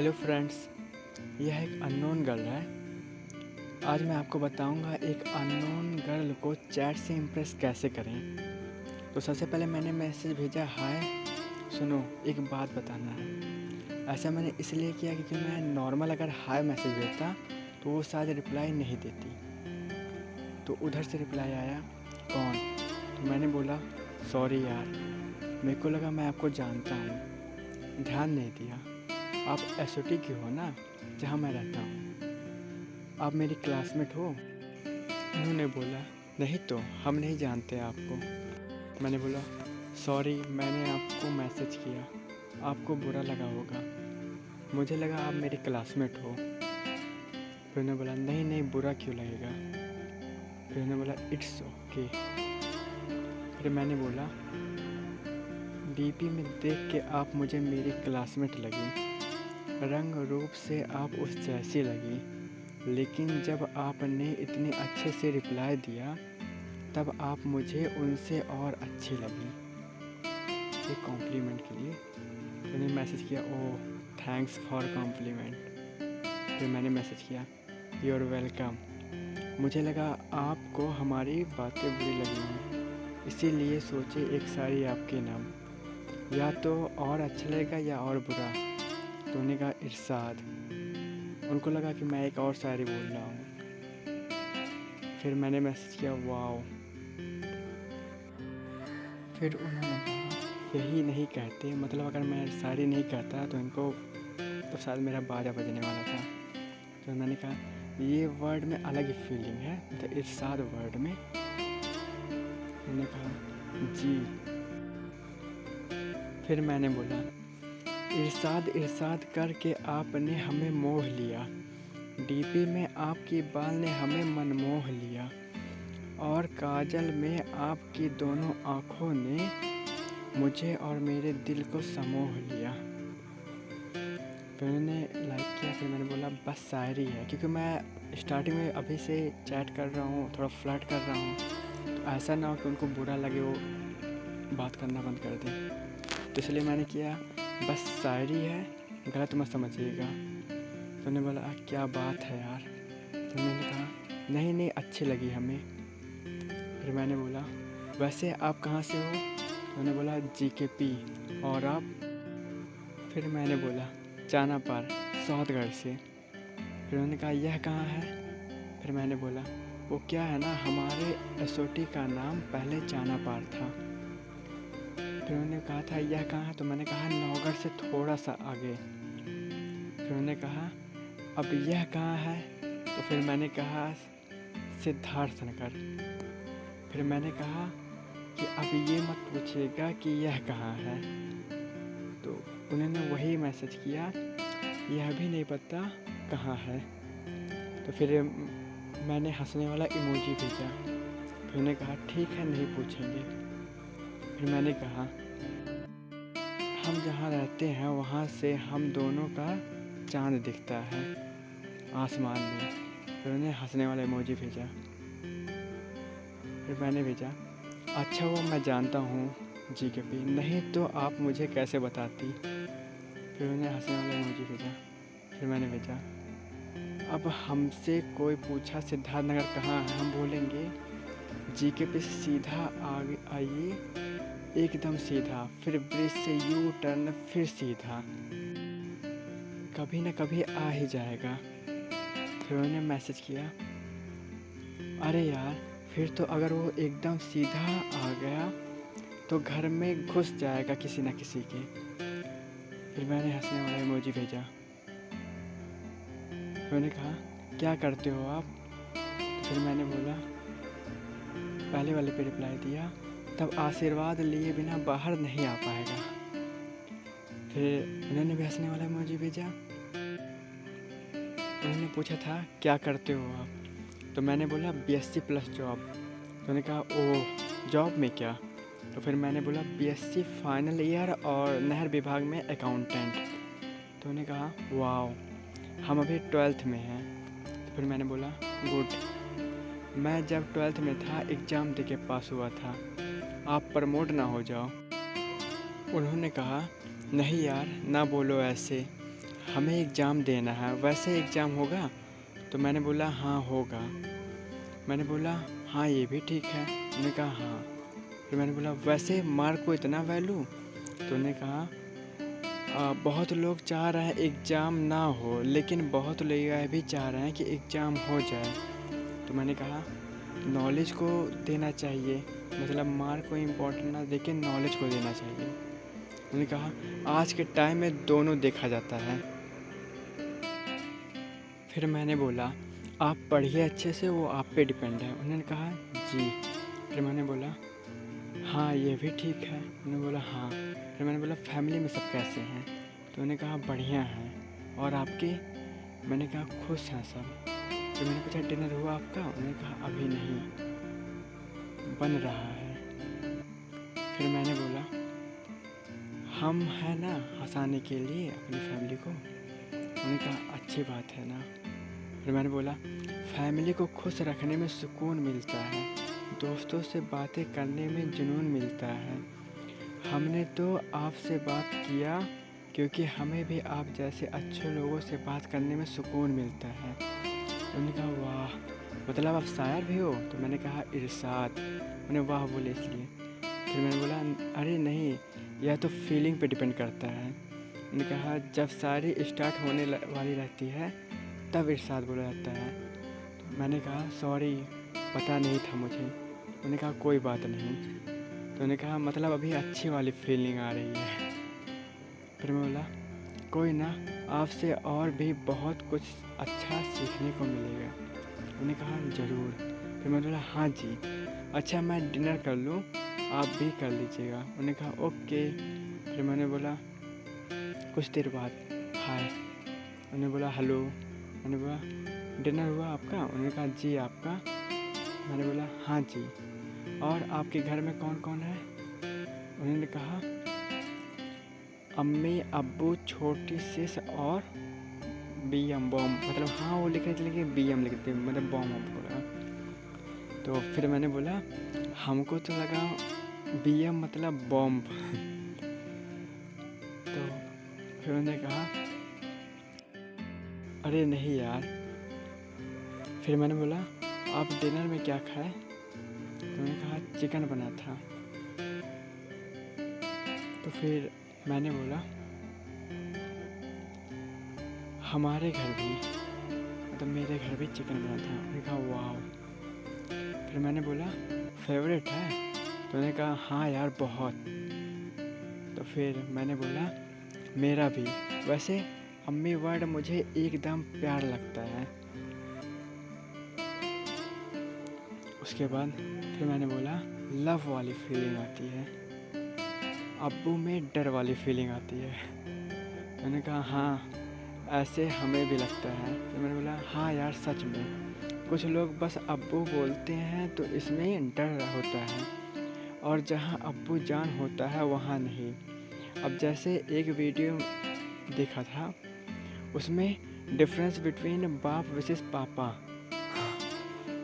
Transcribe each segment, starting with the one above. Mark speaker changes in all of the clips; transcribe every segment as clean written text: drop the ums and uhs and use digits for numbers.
Speaker 1: Hello friends, यह एक unknown girl है। आज मैं आपको बताऊंगा एक अननोन गर्ल को चैट से इम्प्रेस कैसे करें। तो सबसे पहले मैंने मैसेज भेजा, हाय सुनो एक बात बताना है। ऐसा मैंने इसलिए किया क्योंकि मैं नॉर्मल अगर हाय मैसेज भेजता तो वो शायद रिप्लाई नहीं देती। तो उधर से रिप्लाई आया, कौन? तो मैंने बोला सॉरी यार, मेरे को लगा मैं आपको जानता हूँ, ध्यान नहीं दिया। आप एसओटी की हो ना, जहाँ मैं रहता हूँ। आप मेरी क्लासमेट हो? उन्होंने बोला नहीं तो हम नहीं जानते आपको। मैंने बोला सॉरी, मैंने आपको मैसेज किया, आपको बुरा लगा होगा, मुझे लगा आप मेरी क्लासमेट हो। फिर उन्होंने बोला नहीं नहीं, बुरा क्यों लगेगा। फिर उन्होंने बोला इट्स ओके। फिर मैंने बोला डीपी में देख के आप मुझे मेरी क्लासमेट लगी, रंग रूप से आप उस जैसी लगी, लेकिन जब आपने इतने अच्छे से रिप्लाई दिया तब आप मुझे उनसे और अच्छी लगी। एक कॉम्प्लीमेंट के लिए उन्हें मैसेज किया, ओह थैंक्स फॉर कॉम्प्लीमेंट। फिर मैंने मैसेज किया यू आर वेलकम। मुझे लगा आपको हमारी बातें बुरी लगी हैं, इसीलिए सोचे एक शायरी आपके नाम, या तो और अच्छा लगेगा या और बुरा। तो उन्होंने कहा इरशाद। उनको लगा कि मैं एक और शायरी बोल रहा हूँ। फिर मैंने मैसेज किया वाओ। फिर उन्होंने कहा यही नहीं कहते, मतलब अगर मैं शायरी नहीं कहता तो इनको तो शायद मेरा बाजा बजने वाला था। तो मैंने कहा ये वर्ड में अलग ही फीलिंग है, मतलब इरशाद वर्ड में। उन्होंने कहा जी। फिर मैंने बोला इरशाद इरशाद करके आपने हमें मोह लिया, डीपी में आपकी बाल ने हमें मनमोह लिया, और काजल में आपकी दोनों आँखों ने मुझे और मेरे दिल को समोह लिया। फिर मैंने लाइक किया। फिर मैंने बोला बस शायरी है, क्योंकि मैं स्टार्टिंग में अभी से चैट कर रहा हूँ, थोड़ा फ्लर्ट कर रहा हूँ, तो ऐसा ना हो कि उनको बुरा लगे, वो बात करना बंद कर दें। तो इसलिए मैंने किया बस शायरी है, गलत मत समझिएगा। तो उन्होंने बोला क्या बात है यार। तो मैंने कहा नहीं नहीं, अच्छी लगी हमें। फिर मैंने बोला वैसे आप कहाँ से हो? तो उन्होंने बोला जीकेपी। और आप? फिर मैंने बोला चानापार, सौतगढ़ से। फिर उन्होंने कहा यह कहाँ है? फिर मैंने बोला वो क्या है ना, हमारे एसओटी का नाम पहले चानापार था। फिर उन्होंने कहा था यह कहाँ है? तो मैंने कहा नौगढ़ से थोड़ा सा आगे। फिर उन्होंने कहा अब यह कहाँ है? तो फिर मैंने कहा सिद्धार्थ नगर। फिर मैंने कहा कि अब ये मत पूछिएगा कि यह कहाँ है। तो उन्होंने वही मैसेज किया, यह भी नहीं पता कहाँ है। तो फिर मैंने हंसने वाला इमोजी भेजा। फिर उन्होंने कहा ठीक है, नहीं पूछेंगे। फिर मैंने कहा हम जहाँ रहते हैं वहाँ से हम दोनों का चांद दिखता है आसमान में। फिर उन्होंने हंसने वाला इमोजी भेजा। फिर मैंने भेजा अच्छा वो मैं जानता हूँ जीकेपी, नहीं तो आप मुझे कैसे बताती। फिर उन्होंने हंसने वाला इमोजी भेजा। फिर मैंने भेजा अब हमसे कोई पूछा सिद्धार्थ नगर कहाँ है, हम बोलेंगे जीकेपी से सीधा आगे आइए, एकदम सीधा, फिर ब्रिज से यू टर्न, फिर सीधा, कभी ना कभी आ ही जाएगा। फिर उन्होंने मैसेज किया अरे यार, फिर तो अगर वो एकदम सीधा आ गया तो घर में घुस जाएगा किसी न किसी के। फिर मैंने हंसने वाला इमोजी भेजा। फिर उन्होंने कहा क्या करते हो आप? तो फिर मैंने बोला पहले वाले पे रिप्लाई दिया, तब आशीर्वाद लिए बिना बाहर नहीं आ पाएगा। फिर उन्होंने भी हंसने वाला इमोजी भेजा। उन्होंने पूछा था क्या करते हो आप? तो मैंने बोला बीएससी प्लस जॉब। तो उन्होंने कहा ओह जॉब में क्या? तो फिर मैंने बोला बीएससी फाइनल ईयर और नहर विभाग में अकाउंटेंट। तो उन्होंने कहा वाओ, हम अभी 12th में हैं। तो फिर मैंने बोला गुड, मैं जब 12th में था एग्ज़ाम दे के पास हुआ था, आप प्रमोट ना हो जाओ। उन्होंने कहा नहीं यार, ना बोलो ऐसे, हमें एग्ज़ाम देना है, वैसे एग्ज़ाम होगा? तो मैंने बोला हाँ होगा। मैंने बोला हाँ ये भी ठीक है। उन्होंने कहा हाँ। फिर मैंने बोला वैसे मार्क को इतना वैल्यू? तो उन्होंने कहा बहुत लोग चाह रहे हैं एग्ज़ाम ना हो, लेकिन बहुत लोग यह भी चाह रहे हैं कि एग्ज़ाम हो जाए। तो मैंने कहा नॉलेज को देना चाहिए, मतलब मार्क को इम्पोर्टेंट ना देके नॉलेज को देना चाहिए। उन्होंने कहा आज के टाइम में दोनों देखा जाता है। फिर मैंने बोला आप पढ़िए अच्छे से, वो आप पे डिपेंड है। उन्होंने कहा जी। फिर मैंने बोला हाँ ये भी ठीक है। उन्होंने बोला हाँ। फिर मैंने बोला फैमिली में सब कैसे हैं? तो उन्होंने कहा बढ़िया हैं। और आपके? मैंने कहा खुश हैं सब। फिर मैंने पूछा डिनर हुआ आपका? उन्होंने कहा अभी नहीं, बन रहा है। फिर मैंने बोला हम हैं ना हंसाने के लिए अपनी फैमिली को। उन्होंने कहा अच्छी बात है ना। फिर मैंने बोला फैमिली को खुश रखने में सुकून मिलता है, दोस्तों से बातें करने में जुनून मिलता है। हमने तो आपसे बात किया क्योंकि हमें भी आप जैसे अच्छे लोगों से बात करने में सुकून मिलता है। उन्होंने कहा वाह, मतलब आप शायर भी हो? तो मैंने कहा इरशाद। मैंने वाह बोले इसलिए। फिर मैंने बोला अरे नहीं, यह तो फीलिंग पे डिपेंड करता है। उन्होंने कहा जब शायरी स्टार्ट होने वाली रहती है तब इरशाद बोला जाता है। तो मैंने कहा सॉरी, पता नहीं था मुझे। उन्होंने कहा कोई बात नहीं। तो उन्होंने कहा मतलब अभी अच्छी वाली फीलिंग आ रही है। फिर मैं बोला कोई ना, आपसे और भी बहुत कुछ अच्छा सीखने को मिलेगा। उन्होंने कहा ज़रूर। फिर मैंने बोला हाँ जी। अच्छा मैं डिनर कर लूँ, आप भी कर लीजिएगा। उन्होंने कहा ओके। फिर मैंने बोला कुछ देर बाद हाय। उन्होंने बोला हेलो। मैंने बोला डिनर हुआ आपका? उन्होंने कहा जी आपका? मैंने बोला हाँ जी। और आपके घर में कौन कौन है? उन्होंने कहा अम्मी अब्बू छोटी सिस और बीएम बॉम, मतलब हाँ वो लिख रहे थे लेकिन बीएम लिखते मतलब बॉम बोला। तो फिर मैंने बोला हमको तो लगा बीएम मतलब बॉम्ब। तो फिर उन्होंने कहा अरे नहीं यार। फिर मैंने बोला आप डिनर में क्या खाए? तो उन्होंने कहा चिकन बना था। तो फिर मैंने बोला हमारे घर भी, मतलब मेरे घर भी चिकन बना था। उन्होंने कहा वाह। फिर मैंने बोला फेवरेट है? तो उन्होंने कहा हाँ यार बहुत। तो फिर मैंने बोला मेरा भी, वैसे अम्मी वर्ड मुझे एकदम प्यार लगता है। उसके बाद फिर मैंने बोला लव वाली फीलिंग आती है, अब्बू में डर वाली फीलिंग आती है। तो उन्होंने कहा हाँ ऐसे हमें भी लगता है। तो मैंने बोला हाँ यार सच में, कुछ लोग बस अब्बू बोलते हैं तो इसमें डर होता है, और जहाँ अब्बू जान होता है वहाँ नहीं। अब जैसे एक वीडियो देखा था, उसमें डिफरेंस बिटवीन बाप वर्सेस पापा,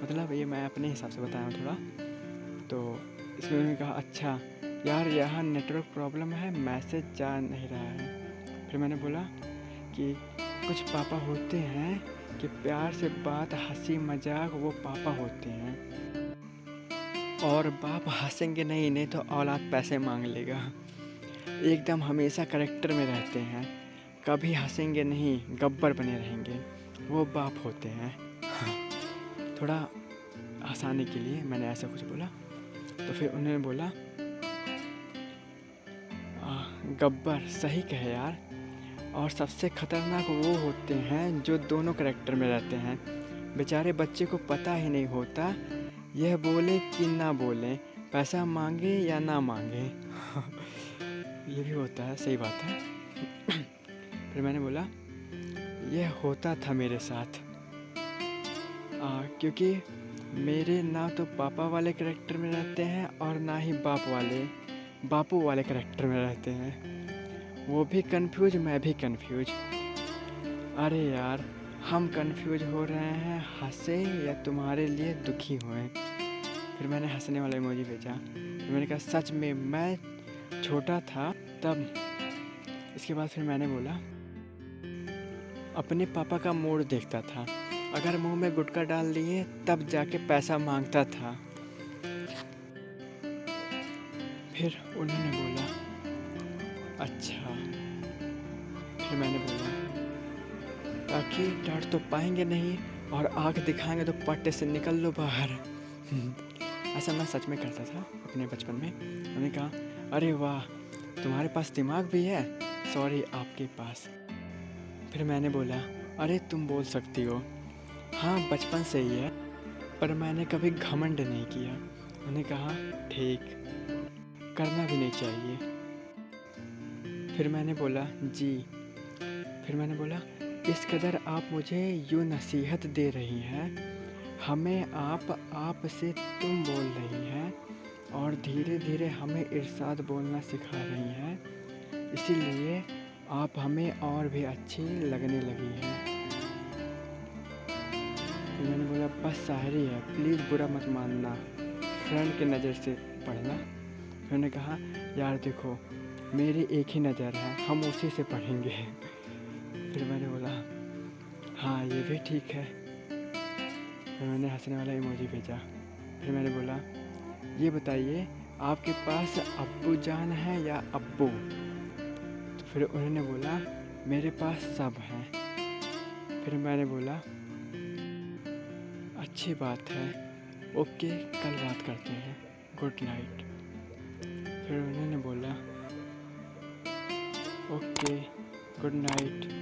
Speaker 1: मतलब ये मैं अपने हिसाब से बताया हूँ थोड़ा। तो इसमें उन्होंने कहा अच्छा यार यहाँ नेटवर्क प्रॉब्लम है, मैसेज जा नहीं रहा है। फिर मैंने बोला कि कुछ पापा होते हैं कि प्यार से बात हंसी मजाक वो पापा होते हैं, और बाप हंसेंगे नहीं तो औलाद पैसे मांग लेगा। एकदम हमेशा करेक्टर में रहते हैं, कभी हंसेंगे नहीं, गब्बर बने रहेंगे, वो बाप होते हैं। थोड़ा हंसाने के लिए मैंने ऐसा कुछ बोला। तो फिर उन्होंने बोला गब्बर सही कहे यार, और सबसे ख़तरनाक वो होते हैं जो दोनों करेक्टर में रहते हैं। बेचारे बच्चे को पता ही नहीं होता यह बोले कि ना बोले, पैसा मांगे या ना मांगे। ये भी होता है, सही बात है। फिर मैंने बोला यह होता था मेरे साथ, क्योंकि मेरे ना तो पापा वाले करेक्टर में रहते हैं और ना ही बापू वाले करेक्टर में रहते हैं। वो भी कंफ्यूज, मैं भी कंफ्यूज। अरे यार हम कंफ्यूज हो रहे हैं, हंसे या तुम्हारे लिए दुखी हुए। फिर मैंने हंसने वाला इमोजी भेजा। फिर मैंने कहा सच में मैं छोटा था तब। इसके बाद फिर मैंने बोला अपने पापा का मूड देखता था। अगर मुंह में गुटखा डाल लिए तब जाके पैसा मांगता था। फिर उन्होंने बोला अच्छा। फिर मैंने बोला ताकि डर तो पाएंगे नहीं और आँख दिखाएंगे तो पट्टे से निकल लो बाहर। ऐसा मैं सच में करता था अपने बचपन में। उन्होंने कहा अरे वाह तुम्हारे पास दिमाग भी है, सॉरी आपके पास। फिर मैंने बोला अरे तुम बोल सकती हो। हाँ बचपन से ही है, पर मैंने कभी घमंड नहीं किया। उन्होंने कहा ठीक, करना भी नहीं चाहिए। फिर मैंने बोला जी। फिर मैंने बोला इस कदर आप मुझे यूँ नसीहत दे रही हैं, हमें आप से तुम बोल रही हैं और धीरे धीरे हमें इरशाद बोलना सिखा रही हैं, इसीलिए आप हमें और भी अच्छी लगने लगी हैं। फिर मैंने बोला बस शायरी है, प्लीज़ बुरा मत मानना, फ्रेंड की नज़र से पढ़ना। फिर उन्होंने कहा यार देखो मेरी एक ही नज़र है, हम उसी से पढ़ेंगे। फिर मैंने बोला हाँ ये भी ठीक है। फिर मैंने हंसने वाला इमोजी भेजा। फिर मैंने बोला ये बताइए आपके पास अब्बू जान है या अब्बू? तो फिर उन्होंने बोला मेरे पास सब हैं। फिर मैंने बोला अच्छी बात है, ओके कल बात करते हैं, गुड नाइट। फिर उन्होंने बोला ओके गुड नाइट।